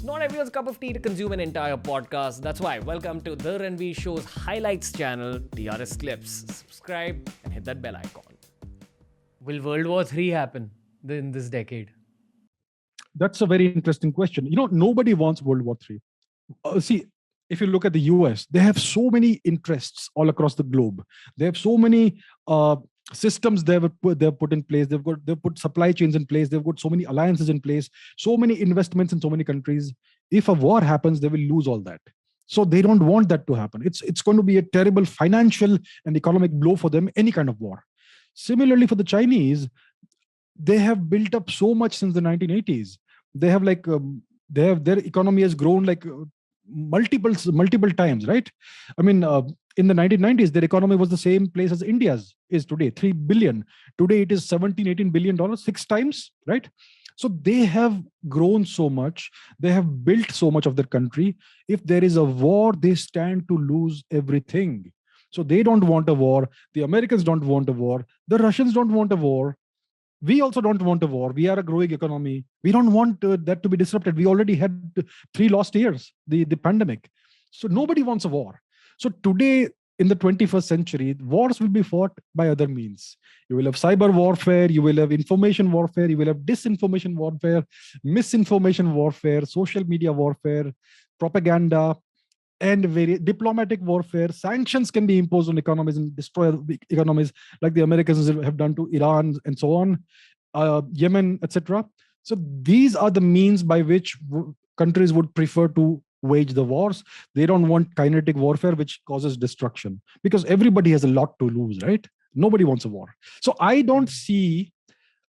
It's not everyone's cup of tea to consume an entire podcast. That's why, welcome to the Ranveer Show's highlights channel, DRS Clips. Subscribe and hit that bell icon. Will World War III happen in this decade? That's a very interesting question. Nobody wants World War III. See, if you look at the US, they have so many interests all across the globe. They have so many systems they've put in place. They've put supply chains in place. They've got so many alliances in place, so many investments in so many countries. If a war happens, they will lose all that. So they don't want that to happen. It's going to be a terrible financial and economic blow for them, any kind of war. Similarly, for the Chinese, they have built up so much since the 1980s. They have their economy has grown multiple times, right? I mean, in the 1990s, their economy was the same place as India's is today, 3 billion. Today, it is $17-18 billion, 6 times, right? So they have grown so much. They have built so much of their country. If there is a war, they stand to lose everything. So they don't want a war. The Americans don't want a war. The Russians don't want a war. We also don't want a war. We are a growing economy. We don't want that to be disrupted. We already had 3 lost years, the pandemic. So nobody wants a war. So today, in the 21st century, wars will be fought by other means. You will have cyber warfare. You will have information warfare. You will have disinformation warfare, misinformation warfare, social media warfare, propaganda, and very diplomatic warfare. Sanctions can be imposed on economies and destroy economies, like the Americans have done to Iran and so on, Yemen, etc. So these are the means by which countries would prefer to wage the wars. They don't want kinetic warfare, which causes destruction, because everybody has a lot to lose, right? Nobody wants a war. So I don't see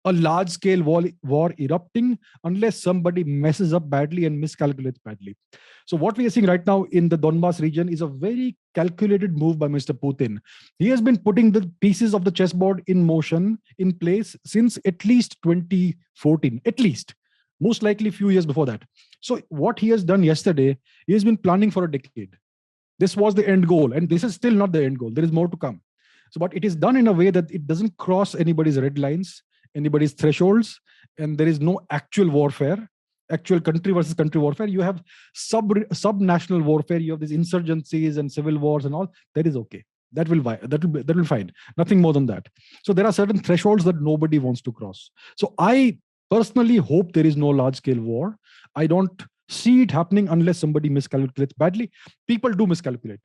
a large-scale war erupting unless somebody messes up badly and miscalculates badly. So what we are seeing right now in the Donbas region is a very calculated move by Mr. Putin. He has been putting the pieces of the chessboard in motion, in place, since at least 2014, at least. Most likely a few years before that. So what he has done yesterday, he has been planning for a decade. This was the end goal, and this is still not the end goal. There is more to come. So, but it is done in a way that it doesn't cross anybody's red lines, anybody's thresholds, and there is no actual warfare, actual country versus country warfare. You have sub-national warfare. You have these insurgencies and civil wars and all. That is okay. That will fine. Nothing more than that. So there are certain thresholds that nobody wants to cross. So I personally hope there is no large-scale war. I don't see it happening unless somebody miscalculates badly. People do miscalculate.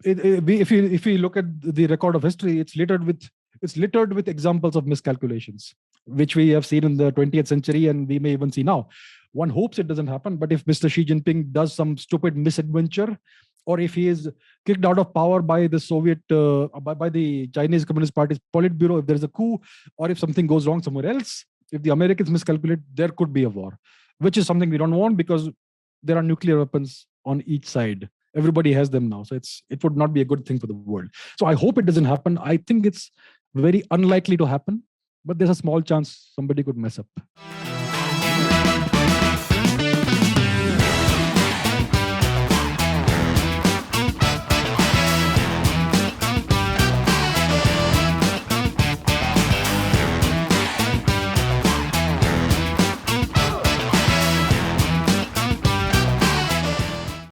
If you look at the record of history, it's littered with examples of miscalculations, which we have seen in the 20th century, and we may even see now. One hopes it doesn't happen, but if Mr. Xi Jinping does some stupid misadventure, or if he is kicked out of power by the by the Chinese Communist Party's Politburo, if there's a coup, or if something goes wrong somewhere else, if the Americans miscalculate, there could be a war, which is something we don't want, because there are nuclear weapons on each side. Everybody has them now. So it would not be a good thing for the world. So I hope it doesn't happen. I think it's very unlikely to happen, but there's a small chance somebody could mess up.